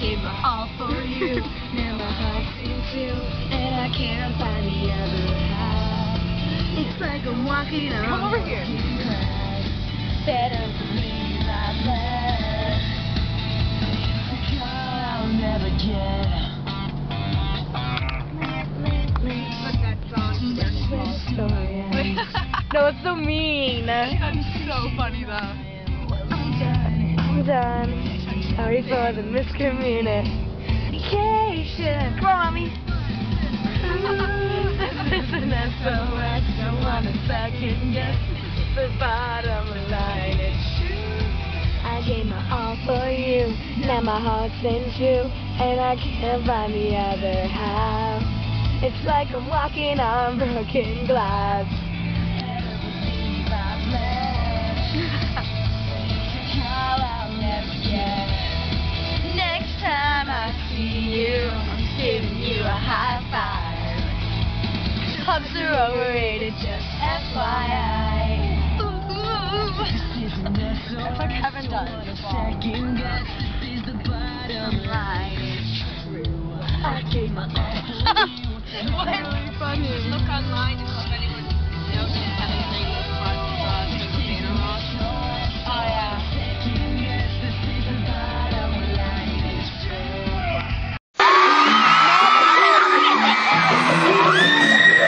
gave my all for you. Now my heart's in two, and I can't find the other half. It's like I'm walking on. Come over here. Better believe I've left. I'll never get. Look, that song. No, it's so mean. That's so funny though. I'm done. Sorry for the miscommunication. Come on, mommy. This is an SOS. Don't want to second guess. The bottom line is true. I gave my all for you. Now my heart's in two, and I can't find the other half. It's like I'm walking on broken glass. Next time I see you, I'm giving you a high five. Hugs are overrated, just FYI. That's like Kevin does. Second guess is the bottom line. It's true. I gave my all. What? Really funny. Look online to see if anyone knows Kevin.